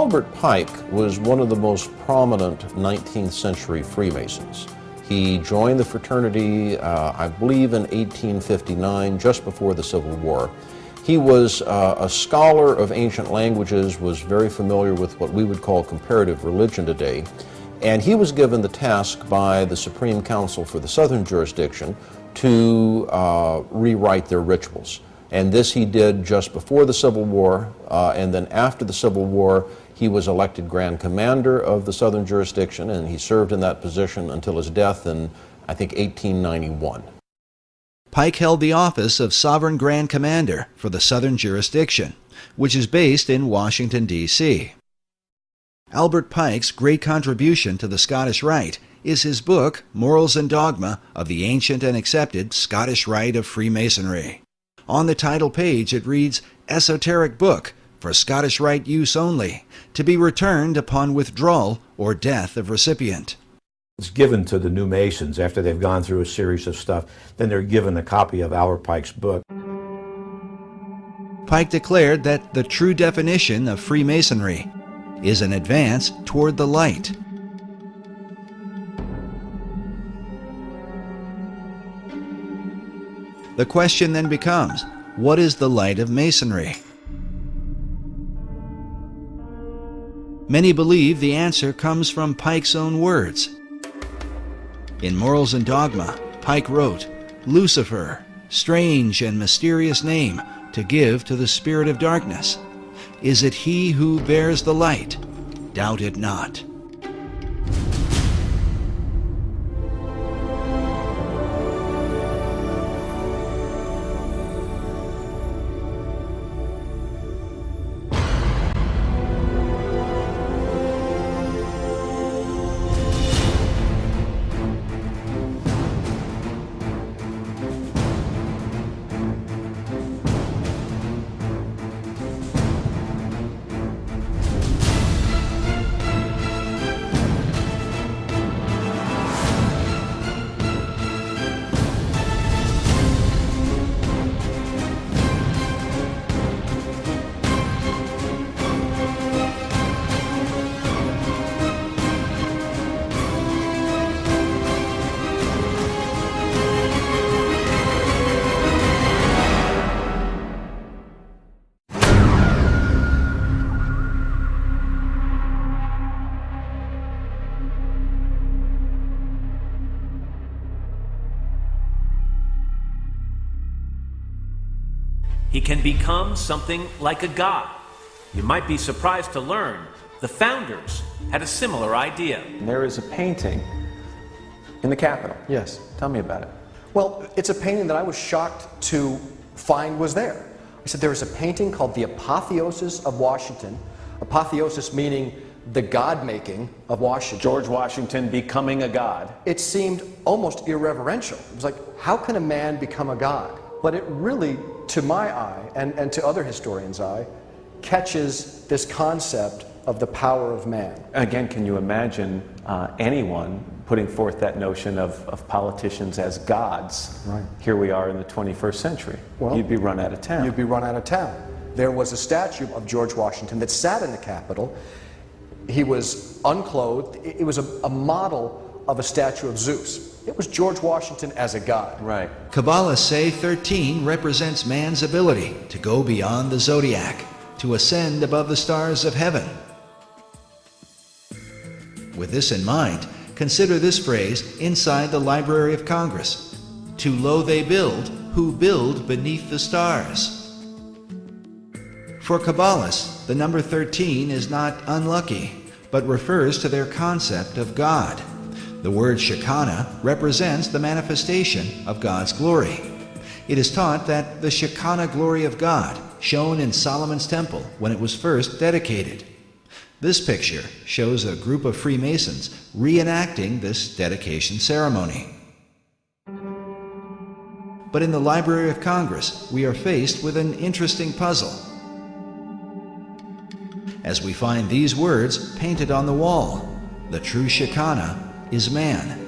Albert Pike was one of the most prominent 19th century Freemasons. He joined the fraternity, I believe, in 1859, just before the Civil War. He was a scholar of ancient languages, was very familiar with what we would call comparative religion today, and he was given the task by the Supreme Council for the Southern Jurisdiction to rewrite their rituals. And this he did just before the Civil War, and then after the Civil War, he was elected Grand Commander of the Southern Jurisdiction, and he served in that position until his death in, I think, 1891. Pike held the office of Sovereign Grand Commander for the Southern Jurisdiction, which is based in Washington, D.C. Albert Pike's great contribution to the Scottish Rite is his book, Morals and Dogma of the Ancient and Accepted Scottish Rite of Freemasonry. On the title page it reads, "Esoteric Book for Scottish Rite Use Only, to be returned upon withdrawal or death of recipient." It's given to the new Masons after they've gone through a series of stuff. Then they're given a copy of Albert Pike's book. Pike declared that the true definition of Freemasonry is an advance toward the light. The question then becomes, what is the light of Masonry? Many believe the answer comes from Pike's own words. In Morals and Dogma, Pike wrote, "Lucifer, strange and mysterious name to give to the spirit of darkness. Is it he who bears the light? Doubt it not." He can become something like a god. You might be surprised to learn the founders had a similar idea. There is a painting in the Capitol. Yes. Tell me about it. Well, it's a painting that I was shocked to find was there. I said there is a painting called The Apotheosis of Washington. Apotheosis meaning the God-making of Washington. George Washington becoming a god. It seemed almost irreverential. It was like, how can a man become a god? But it really, to my eye, and to other historians' eye, catches this concept of the power of man. Again, can you imagine anyone putting forth that notion of politicians as gods? Right. Here we are in the 21st century. Well, you'd be run out of town. You'd be run out of town. There was a statue of George Washington that sat in the Capitol. He was unclothed. It was a model of a statue of Zeus. It was George Washington as a god. Right. Kabbalists say 13 represents man's ability to go beyond the zodiac, to ascend above the stars of heaven. With this in mind, consider this phrase inside the Library of Congress: "Too low they build, who build beneath the stars." For Kabbalists, the number 13 is not unlucky, but refers to their concept of God. The word Shekinah represents the manifestation of God's glory. It is taught that the Shekinah glory of God shone in Solomon's temple when it was first dedicated. This picture shows a group of Freemasons reenacting this dedication ceremony. But in the Library of Congress, we are faced with an interesting puzzle, as we find these words painted on the wall: "The true Shekinah is man."